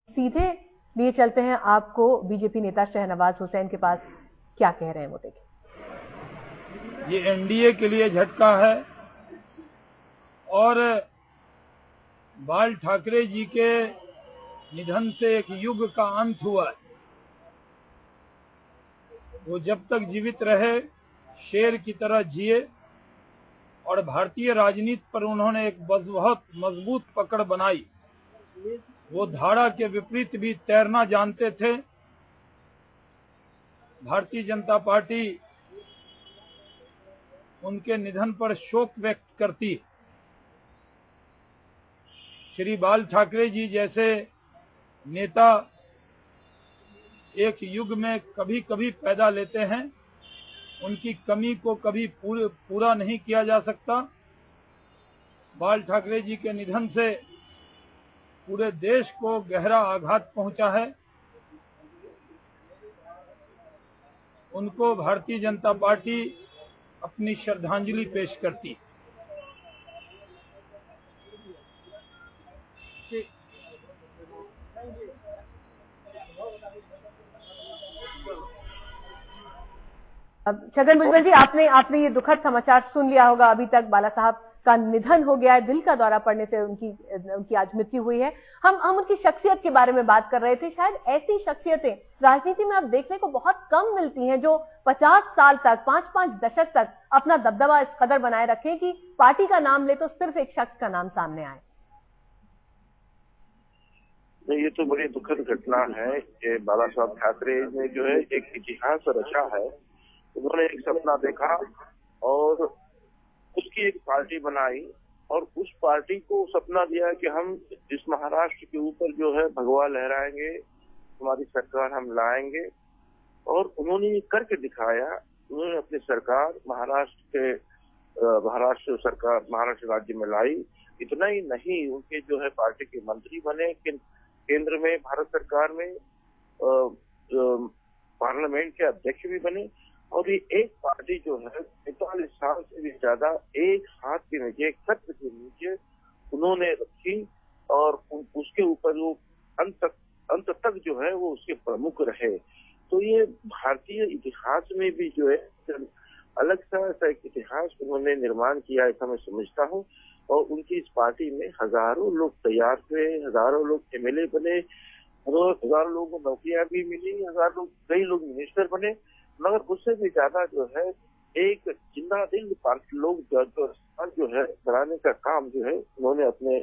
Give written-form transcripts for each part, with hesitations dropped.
सीधे लिए चलते हैं आपको बीजेपी नेता शहनवाज हुसैन के पास, क्या कह रहे हैं वो देखिए। ये एनडीए के लिए झटका है और बाल ठाकरे जी के निधन से एक युग का अंत हुआ है। वो जब तक जीवित रहे शेर की तरह जिए और भारतीय राजनीति पर उन्होंने एक बहुत मजबूत पकड़ बनाई। वो धारा के विपरीत भी तैरना जानते थे। भारतीय जनता पार्टी उनके निधन पर शोक व्यक्त करती है। श्री बाल ठाकरे जी जैसे नेता एक युग में कभी कभी पैदा लेते हैं, उनकी कमी को कभी पूरा नहीं किया जा सकता। बाल ठाकरे जी के निधन से पूरे देश को गहरा आघात पहुंचा है। उनको भारतीय जनता पार्टी अपनी श्रद्धांजलि पेश करती है। छगन भुजबल जी, आपने ये दुखद समाचार सुन लिया होगा। अभी तक बाला साहब का निधन हो गया है, दिल का दौरा पड़ने से उनकी आज मृत्यु हुई है। हम उनकी शख्सियत के बारे में बात कर रहे थे। शायद ऐसी शख्सियतें राजनीति में अब देखने को बहुत कम मिलती हैं जो 50 साल तक, 5-5 दशक तक अपना दबदबा इस कदर बनाए रखें कि पार्टी का नाम ले तो सिर्फ एक शख्स का नाम सामने आए। ये तो बड़ी दुखद घटना है कि बाला साहब ठाकरे ने जो है एक इतिहास रचा है। उन्होंने एक सपना देखा और उसकी एक पार्टी बनाई और उस पार्टी को सपना दिया कि हम इस महाराष्ट्र के ऊपर जो है भगवा लहराएंगे, हमारी सरकार हम लाएंगे। और उन्होंने ये करके दिखाया। उन्होंने अपनी सरकार महाराष्ट्र राज्य में लाई। इतना ही नहीं, उनके जो है पार्टी के मंत्री बने, केंद्र में भारत सरकार में पार्लियामेंट के अध्यक्ष भी बने। और ये एक पार्टी जो है 45 साल से भी ज्यादा एक हाथ के नीचे, एक छत्र के नीचे उन्होंने रखी और उसके ऊपर वो अंत तक जो है वो उसके प्रमुख रहे। तो ये भारतीय इतिहास में भी जो है अलग सा ऐसा एक इतिहास उन्होंने निर्माण किया, ऐसा मैं समझता हूँ। और उनकी इस पार्टी में हजारों लोग तैयार हुए, हजारों लोग एमएलए बने, हजारों लोगों को नौकरियां भी मिली, कई लोग मिनिस्टर बने। मगर उससे भी ज्यादा जो है एक जिंदा दिल पार्टी लोग जो है बनाने का काम जो है उन्होंने अपने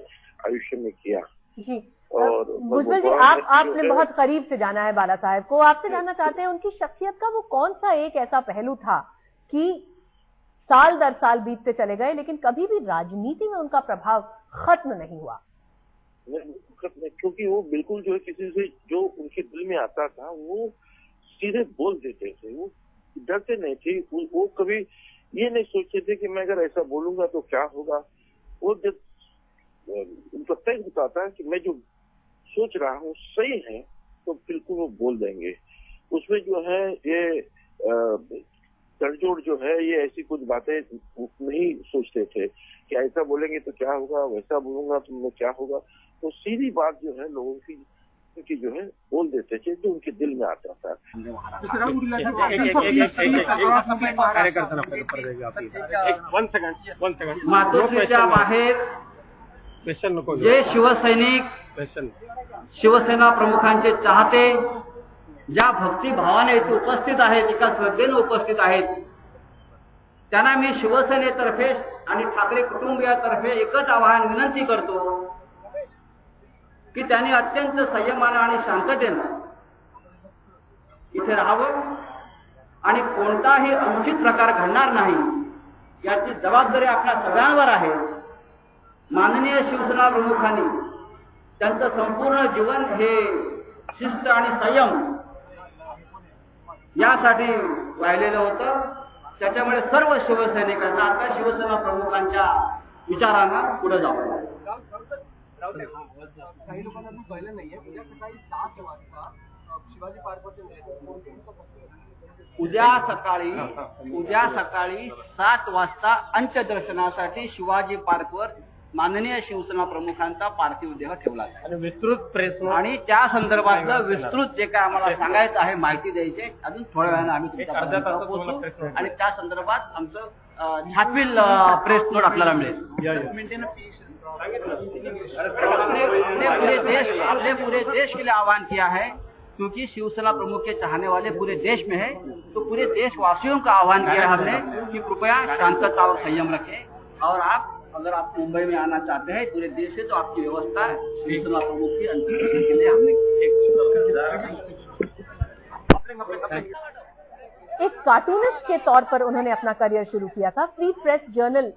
आयुष्य में किया। जी और भुजबल जी, आपने बहुत करीब से जाना है बाला साहब को। आपसे जानना चाहते हैं उनकी शख्सियत का वो कौन सा एक ऐसा पहलू था कि साल दर साल बीतते चले गए लेकिन कभी भी राजनीति में उनका प्रभाव खत्म नहीं हुआ। क्योंकि वो बिल्कुल जो है किसी से जो उनके दिल में आता था वो सीधे बोल देते थे। वो डरते नहीं थे। वो कभी ये नहीं सोचते थे कि मैं अगर ऐसा बोलूंगा तो क्या होगा। वो जब उनका तय बताता है कि मैं जो सोच रहा हूँ सही है तो बिल्कुल वो बोल देंगे। उसमें जो है ये तड़जोड़ जो है ये ऐसी कुछ बातें नहीं सोचते थे कि ऐसा बोलेंगे तो क्या होगा, वैसा बोलूंगा तो क्या होगा। तो सीधी बात जो है लोगों की जो है बोल देते थे जो उनके दिल में आता था। मातोश्रीच्या बाहेर जे शिवसैनिक, शिवसेना प्रमुखांचे चाहते ज्या भक्तिभावाने इथे उपस्थित आहेत, एका श्रद्धेने उपस्थित आहेत, त्यांना मी शिवसेनेतर्फे आणि ठाकरे कुटुंबियातर्फे एकच आवाहन विनंती करतो की त्यांनी अत्यंत संयमाने आणि शांततेने इथे राहावं आणि कोणताही अनुचित प्रकार घडणार नाही याची जबाबदारी आपल्या सगळ्यांवर आहे। माननीय शिवसेना प्रमुखांनी त्यांचं संपूर्ण जीवन हे शिस्त आणि संयम यासाठी वाहिलेलं होतं। त्याच्यामुळे सर्व शिवसैनिकांना आता शिवसेना प्रमुखांच्या विचारांना पुढे जावं। काही लोकांना कळलं नाहीये, उद्या सकाळी 7 वाजता शिवाजी पार्कवरती उद्या सकाळी 7 वाजता अंत्यदर्शनासाठी शिवाजी पार्कवर माननीय शिवसेना प्रमुखांचा पार्थिव देह ठेवला जाईल आणि विस्तृत प्रेस आणि त्या संदर्भातलं विस्तृत जे काय आम्हाला सांगायचं आहे, माहिती द्यायची आहे, अजून थोड्या वेळाने आम्ही तुमच्यापर्यंत पोहोचू आणि त्या संदर्भात आमचं छापील प्रेस नोट आपल्याला मिळेल. आपने पूरे देश के लिए आह्वान किया है, क्योंकि शिवसेना प्रमुख के चाहने वाले पूरे देश में है, तो पूरे देशवासियों का आह्वान किया है हमने कि कृपया शांतता और संयम रखें और अगर आप मुंबई में आना चाहते हैं पूरे देश से, तो आपकी व्यवस्था शिवसेना प्रमुख की अंतिम दर्शन के लिए हमने एक कार्टूनिस्ट के तौर पर उन्होंने अपना करियर शुरू किया था। फ्री प्रेस जर्नल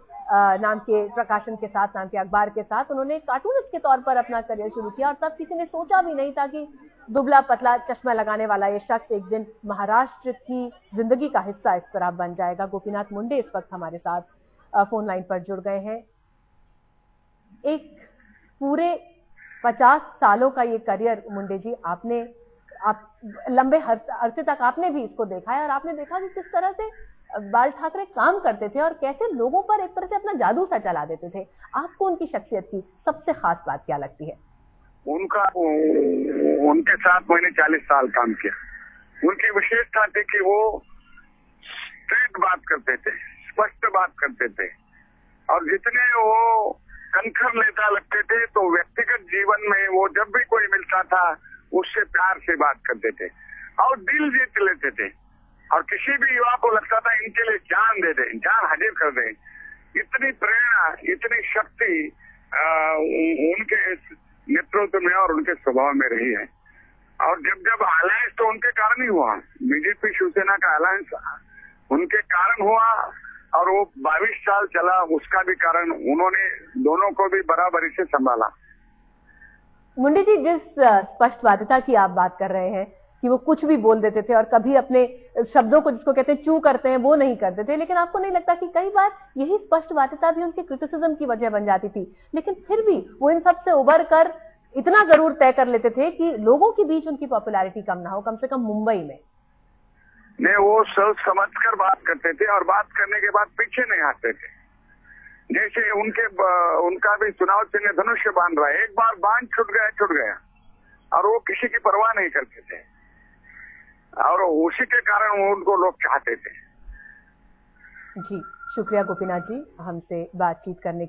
नाम के प्रकाशन के साथ, नाम के अखबार के साथ उन्होंने कार्टूनिस्ट के तौर पर अपना करियर शुरू किया और तब किसी ने सोचा भी नहीं था कि दुबला पतला चश्मा लगाने वाला ये शख्स एक दिन महाराष्ट्र की जिंदगी का हिस्सा इस तरह बन जाएगा। गोपीनाथ मुंडे इस वक्त हमारे साथ फोन लाइन पर जुड़ गए हैं। एक पूरे 50 सालों का ये करियर मुंडे जी, आप लंबे अरसे तक आपने भी इसको देखा है और आपने देखा कि किस तरह से बाल ठाकरे काम करते थे और कैसे लोगों पर एक तरह से अपना जादू सा चला देते थे। आपको उनकी शख्सियत की सबसे खास बात क्या लगती है? उनके साथ मैंने 40 साल काम किया। उनकी विशेषता थी कि वो स्ट्रेट बात करते थे, स्पष्ट बात करते थे और जितने वो कनखर नेता लगते थे तो व्यक्तिगत जीवन में वो जब भी कोई मिलता था उससे प्यार से बात करते थे और दिल जीत लेते थे और किसी भी युवा को लगता था इनके लिए जान दे दें, जान हाजिर कर दें। इतनी प्रेरणा, इतनी शक्ति उनके नेतृत्व में और उनके स्वभाव में रही है। और जब अलायंस तो उनके कारण ही हुआ, बीजेपी शिवसेना का अलायंस उनके कारण हुआ और वो 22 साल चला, उसका भी कारण उन्होंने दोनों को भी बराबरी से संभाला। मुंडे जी, जिस स्पष्टवादिता की आप बात कर रहे हैं कि वो कुछ भी बोल देते थे और कभी अपने शब्दों को, जिसको कहते हैं चू करते हैं, वो नहीं करते थे, लेकिन आपको नहीं लगता कि कई बार यही स्पष्टवादिता भी उनके क्रिटिसिज्म की वजह बन जाती थी? लेकिन फिर भी वो इन सब से उबर कर इतना जरूर तय कर लेते थे कि लोगों के बीच उनकी पॉपुलैरिटी कम ना हो, कम से कम मुंबई में। नहीं, वो सोच समझ कर बात करते थे और बात करने के बाद पीछे नहीं हटते थे। जैसे उनका भी चुनाव चिन्ह धनुष्य बांध रहा है, एक बार बांध छूट गया और वो किसी की परवाह नहीं करते थे और उसी के कारण उनको लोग चाहते थे। जी शुक्रिया गोपीनाथ जी, हमसे बातचीत करने